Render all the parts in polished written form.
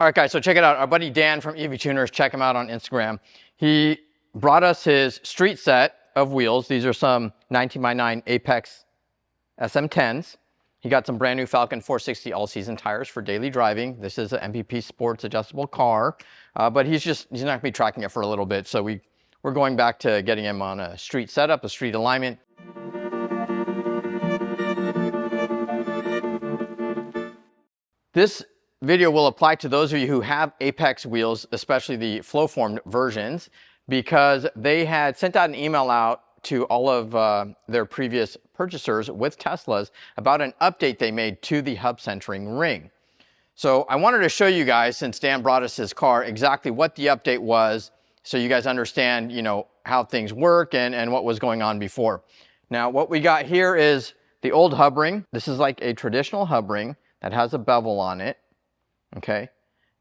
All right, guys, so check it out. Our buddy Dan from EV Tuners, check him out on Instagram. He brought us his street set of wheels. These are some 19x9 Apex SM10s. He got some brand new Falcon 460 all-season tires for daily driving. This is an MPP Sports adjustable car, but he's not going to be tracking it for a little bit. So we're going back to getting him on a street setup, a street alignment. This video will apply to those of you who have Apex wheels, especially the flow-formed versions, because they had sent out an email out to all of their previous purchasers with Teslas about an update they made to the hub centering ring. So I wanted to show you guys, since Dan brought us his car, exactly what the update was, so you guys understand, you know, how things work and what was going on before. Now, what we got here is the old hub ring. This is like a traditional hub ring that has a bevel on it. Okay,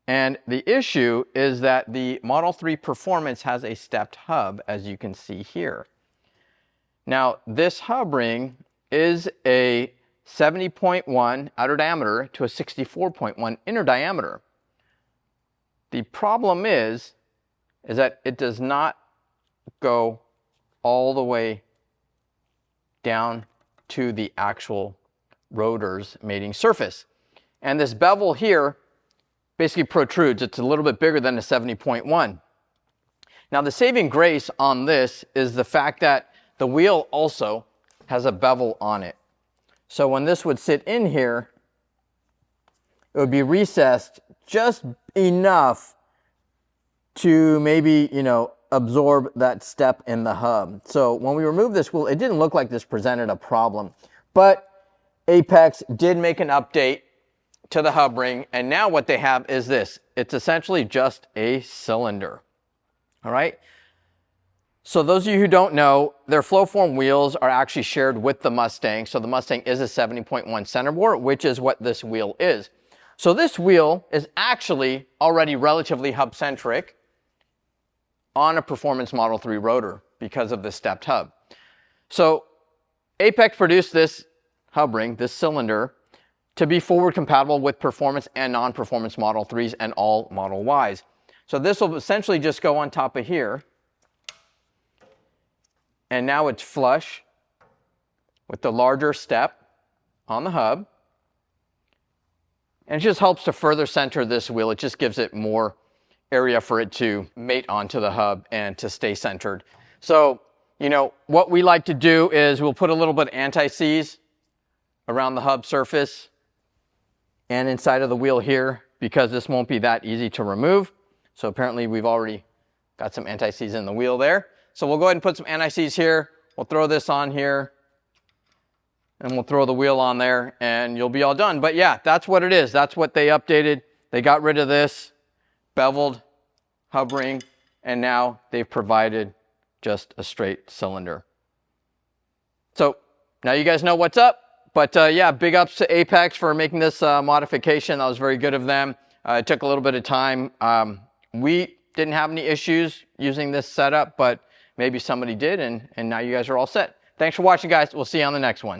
and the issue is that the Model 3 Performance has a stepped hub, as you can see here. Now, this hub ring is a 70.1 outer diameter to a 64.1 inner diameter. The problem is that it does not go all the way down to the actual rotor's mating surface. And this bevel here basically protrudes. It's a little bit bigger than a 70.1. Now, the saving grace on this is the fact that the wheel also has a bevel on it. So when this would sit in here, it would be recessed just enough to maybe, you know, absorb that step in the hub. So when we removed this wheel, it didn't look like this presented a problem. But Apex did make an update to the hub ring, and now what they have is this. It's essentially just a cylinder. All right? So those of you who don't know, their flow-form wheels are actually shared with the Mustang. So the Mustang is a 70.1 centerbore, which is what this wheel is. So this wheel is actually already relatively hub-centric on a Performance Model 3 rotor because of the stepped hub. So Apex produced this hub ring, this cylinder, to be forward compatible with performance and non-performance Model 3s and all Model Ys. So this will essentially just go on top of here. And now it's flush with the larger step on the hub. And it just helps to further center this wheel. It just gives it more area for it to mate onto the hub and to stay centered. So, you know, what we like to do is we'll put a little bit of anti-seize around the hub surface and inside of the wheel here, because this won't be that easy to remove. So apparently we've already got some anti-seize in the wheel there. So we'll go ahead and put some anti-seize here. We'll throw this on here and we'll throw the wheel on there and you'll be all done. But yeah, that's what it is. That's what they updated. They got rid of this beveled hub ring and now they've provided just a straight cylinder. So now you guys know what's up. But yeah, big ups to Apex for making this modification. That was very good of them. It took a little bit of time. We didn't have any issues using this setup, but maybe somebody did, and now you guys are all set. Thanks for watching, guys. We'll see you on the next one.